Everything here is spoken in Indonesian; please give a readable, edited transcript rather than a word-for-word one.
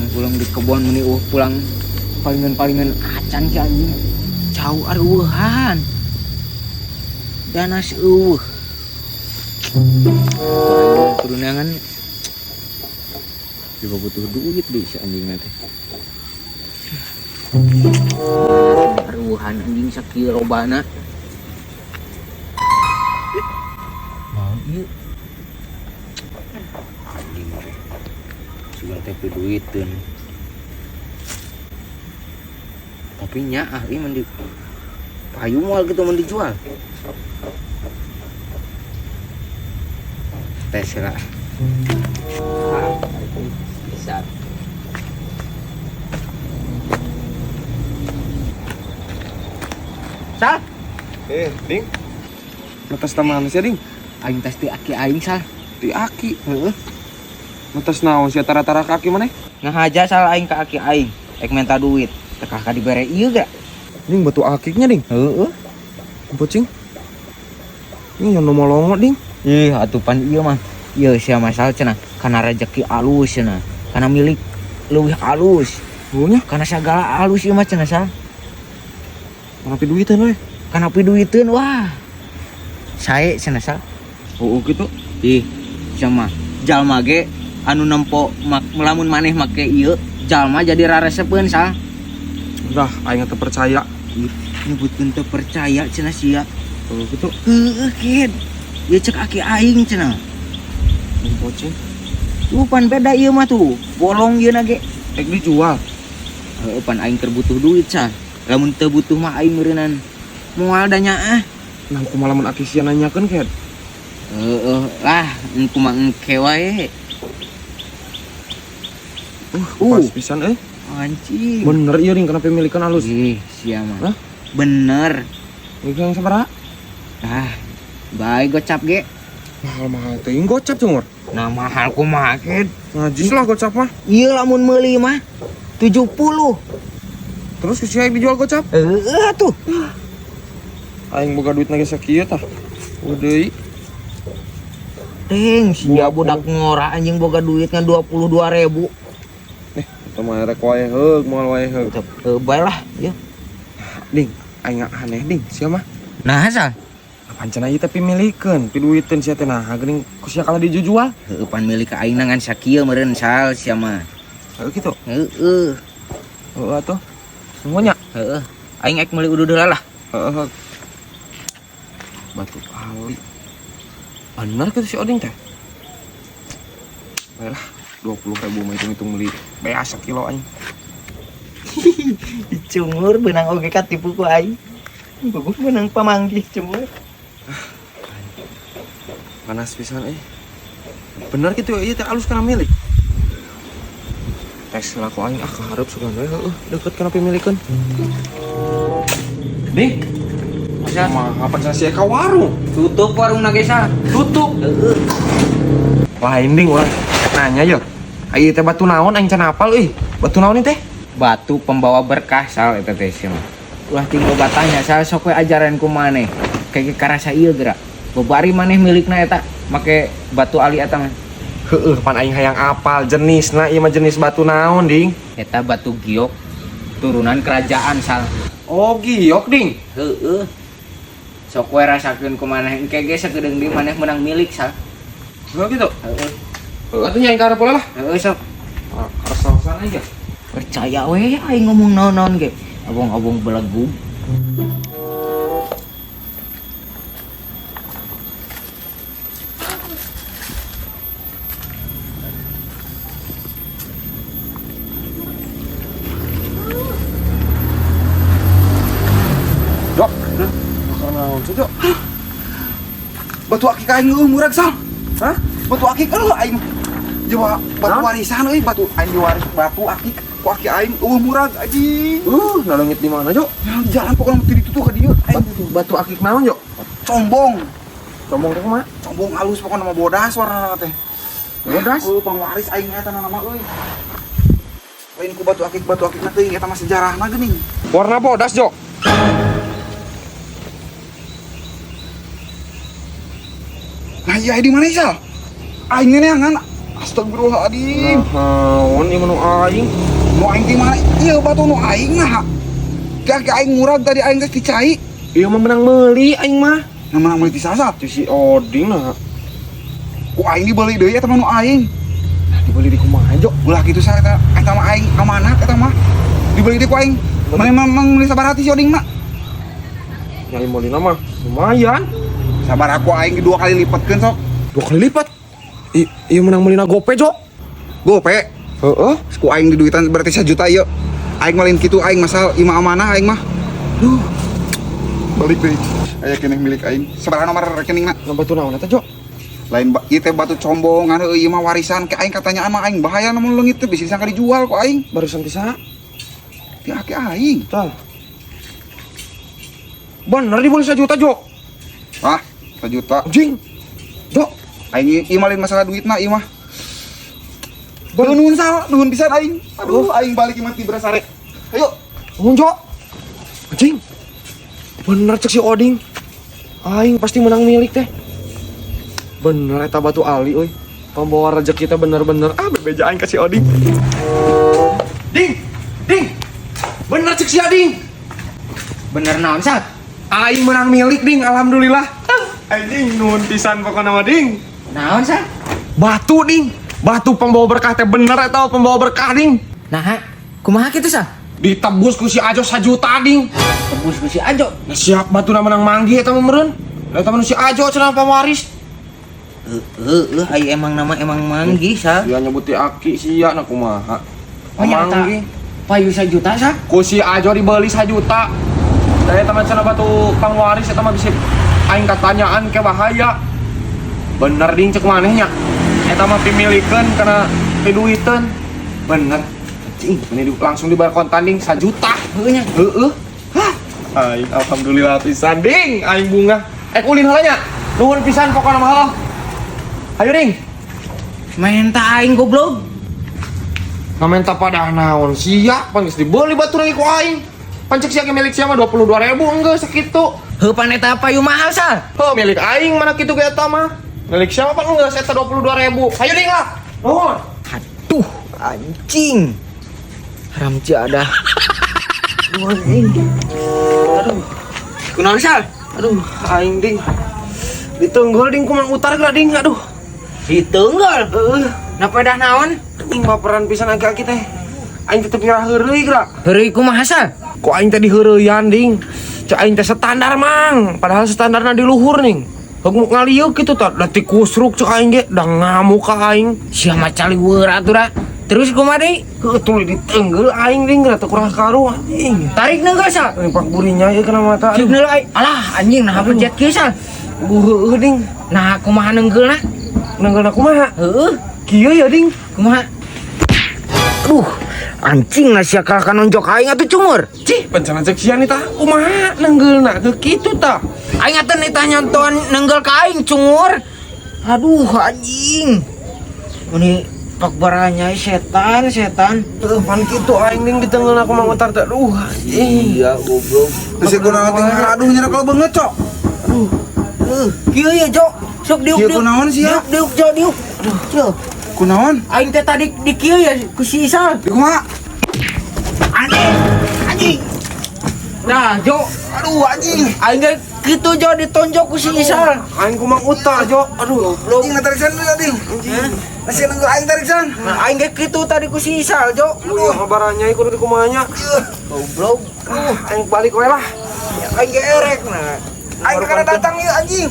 pulang di kebun meni pulang palingan acan si anjing jauh aruhan danas turunangan juga butuh duit deh si anjing nanti aruhan anjing sakit robana mau yuk anjing sudah teh duitin tapi nyaah ini mandi payu mual gitu mandi jual tes lah bisa sal Ding. Netes taman sih, Ding. aing tes di aki aing sal Di aki. Heeh. Netes naon sih tara-tara kaki mana? ngahaja sal aing ke aki aing ek minta duit tekah ka dibere ieu gak Ding batu akiknya, Ding. heeh Kucing. Ini yang nomolongo, Ding. ih atuh pan ieu mah ieu sia masal cenah kana rezeki alus cenah kana milik leuwih alus Bunya, kana sagala alus ieu mah cenah sal kenapa duitan we? kana piduiteun wah sae cenah sal Oh, gitu. ih sama jalma ge anu nempo lamun maneh make ieu jalma jadi raresepeun sal Udah, aing teu percaya. ih nyebutkeun teu percaya cenah sia Oh, gitu. heueuh kid ieu cek aki aing cenah Kucing. tuh pan beda ieu mah tuh bolong ieu na ge Ek dijual. heueuh pan aing keur butuh duit sal lamun teu butuh mah aing meureunan moal da nyaah Nah, kumaha lamun aki sia nanyakeun ket. heueuh lah engku mah engke wae Pas pisan anjing Bener ieu, Ding, kenapa milikan halus? ih sia mah Hah? bener Iki yang sabaraha? ah baik gocap ge Mahal-mahal teh gocap cungur. nah mahal kumaha kid Najis lah gocap mah. ieu lamun meuli mah 70 Terus sia dijual gocap? tuh Aing boga duit nage sakieu tah. Udeui. Deng, sia budak ngora anjing boga duit kan 22.000. Eta mah rek wae heug, moal wae heug. Tetep bae lah, ya. Ding, aing aneh ding, sia mah. Nah, asal Pancen ieu tapi milikeun, piduiteun sia teh nah, geuning ku sia kalah dijual. heueuh pan milik ka aing nangan sakieu meureun sal sia mah. Heuh kitu. Heueuh. Heuh atuh. Semuanya. Heueuh. Aing ek meuli uduh lah. Heeh. Batu kali. Bener kitu si Oding teh. Baiklah, 20.000 mah hitung-hitung beli beas sakilo aing. Cumur benang oge katipu ku aing. Bagus benang pamanggih cumur. Panas pisan Bener kitu ieu teh alus kana milik. Tes laku aing kaharep sugan we heueuh deukeut kana pemilikeun. Ding. Asa Mah apa sia ka warung? tutup warung na ge sal. Tutup. Heueuh. Lain ding urang nanya yeuh. Ieu teh batu naon aing can hafal euy. Batu naon ieu teh? Batu pembawa berkah sal eta teh sia mah. Ulah tinggal batanya sal sok we ajaran ku maneh. Kayak karasa ieu geura. Babari maneh milikna eta make batu ali eta mah. Heueuh pan aing hayang apal jenisna ieu mah jenis batu naon ding? Eta batu giok turunan kerajaan sal. Oh giok ding. Heueuh. Sok we rasakeun ku maneh engke ge sagedeung di maneh menang milik sal. Heuh gitu. Heueuh. Heuh atuh nya aing karep lah. Heueuh sok. Karasa-karasaan aja. Percaya we aing ngomong naon-naon ge. Abong-abong belegug. Dok, bakal naon sih, Dok? Batu akik aing murag sal. Hah? Batu akik aing jawa batu warisan euy, batu aing diwaris batu akik ku akik aing murag anjing. Nalengit di mana, Jok? Ya di jalan pokoknya mesti ditutup ka dieu. Batu akik naon, Jok? Combong. Combong teh kumaha? Combong halus pokoknya nama bodas warna teh. Bodas? Pangwaris aing eta nama euy. Lain ku batu akik na teuing eta mah sejarahna geuning. Warna bodas, Jok. Nah iya di mana sih? Aing neangan Astagfirullahaladzim. Naon ieu mah nu aing? Nu aing di mana? Ieu batu nu aing nah. Ki aing murag tadi aing geus dicai. Ieu mah menang meuli aing mah. Nama meuli ti sasa. Teu si Oding nah. Ku aing dibeli deui eta mah nu aing. Dibeli di kumaha jo? Ulah kitu sa eta mah aing amanat eta mah. Dibeli di ku aing. Memang meuli sabaraha ti si Oding mah. Nyai meulina mah lumayan. Sabar aku aing 2 kali lipatkeun sok. 2 kali lipat. Ieu menang meulina gope jo. Gope. Heeh. Ku aing di duitan berarti 1 juta ieu. Aing malin kitu aing masal ima amanah aing mah. Duh. Balik deui. Aya keneh milik aing. Sabaraha nomor rekeningna? Nomor batu naon eta jo? Lain ieu teh batu combongan ieu mah warisan ke aing katanya mah aing bahaya namun leungit teh bisa disangka dijual ku aing. Barusan ti saha? Ti aki aing. Tah. Bener dibeli 1 juta jo. Ah, 1 juta. Anjing. Jo. Aing ieu malin masalah duitna ieu mah. Nuhun sal, nuhun pisan aing. Aduh, aing balik imah ti beras sare. Ayo. Nuhun jo. Anjing. Bener cek si Oding. Aing pasti menang milik teh. Bener eta batu ali euy. Pembawa rezeki kita bener-bener bebeja aing ka si Oding. Ding. Ding. Bener cek si Oding. Bener naon sal? Aing menang milik ding, alhamdulillah. Anjing nuhun pisan pokona mah ding. Naon sal? Batu ding. Batu pembawa berkah teh bener eta pembawa berkah ding. Nah, kumaha kitu sal? Ditebus ku si Ajo 1 juta ding. Tebus ku si Ajo. Nah, siap batu menang manggi eta mah meureun. Eta mah si Ajo cenah pamawaris. Ai emang nama emang manggi sal. Dia nyebuti aki sia na kumaha. Oh nyata. Payu 1 juta sal? Ku si Ajo dibeli 1 juta. Da eta mah cenah batu pangwaris eta mah bisa aing katanyaan ke bahaya. Bener ding cek manehnya. Eta mah pimilikeun kana piduiteun. Bener. Cing, ini langsung dibayar kontan ding 1 juta. Heuh nya. Heueuh. Hah. Aing alhamdulillah pisan ding aing bunga. Ulin heula nya. Nuhun pisan pokona mah heuh. Ayo ding. Main ta aing goblok. Ngamenta padah naon sia pan geus dibeli batur lagi ku aing. Pancek sia ke milik sia mah 22.000 enggeus sakitu. Heuh pan eta payu mahal sal. Heuh milik aing mana kitu ge eta mah. Milik sia mah pan enggeus eta 22.000. Ayo ding lah. Nuhun. Aduh, anjing. Haram ada. Aduh, anjing. Aduh. Kunaon sal? Aduh, aing ding. Ditenggol ding kumang utar geura ding. Aduh. Ditenggol. Napa dah naon? Aing baperan pisan aki-aki teh. Aing tetep pirah heureuy geura. Heureuy kumaha sal? Ku aing teh diheureuyan ding. Cek aing teh standar mang. Padahal standarna di luhur ning. Heuh ngalieu kitu tah. Da ti kusruk cek aing ge da ngamuk ka aing. Sia mah caliweur atuh da. Terus kumaha deui? Heuh tuluy ditenggel aing ding geura teu kurang karu anjing. Tarik neunggal sal. Aing pak burinya ieu kana mata. Cik neuleuh ai. Alah anjing nah pencet kieu sal. Heuh ding. Nah kumaha neunggeulna? Neunggeulna kumaha? Heueuh. Kieu ya ding. Kumaha? Aduh, anjing lah sia kalah nonjok aing atuh cumur. Cih, pencana cek sia nih tah. Kumaha neunggeulna teu kitu tah. Aing atuh nih tah nyonton neunggeul ka aing cumur. Aduh anjing. Ini pak baranya setan. Teu pan kitu aing ding ditenggel aku mang utar teh. Aduh, anjing. Iya goblok. Terus kunaon teh aduh nya kalau beungeut cok. Kieu ya, Jo. Sok diuk. Kieu kunaon sih ya? Diuk, Jo, diuk. Aduh, Jo. Kunaon? Aing teh tadi di kieu ya ku si Isal. Di kumaha? Anjing. Nah, Jo. Aduh anjing. Aing ge kitu Jo ditonjok ku si Isal. Aing kumang utar, Jo. Aduh, Anjing tariksan dulu tadi. Masih nunggu aing tariksan. Nah, aing ge kitu tadi ku si Isal, Jo. aduh kabaranya ikut di kumanya. Goblok. Aing balik we lah. Aing ge erek nah. Aing kada datang ieu anjing.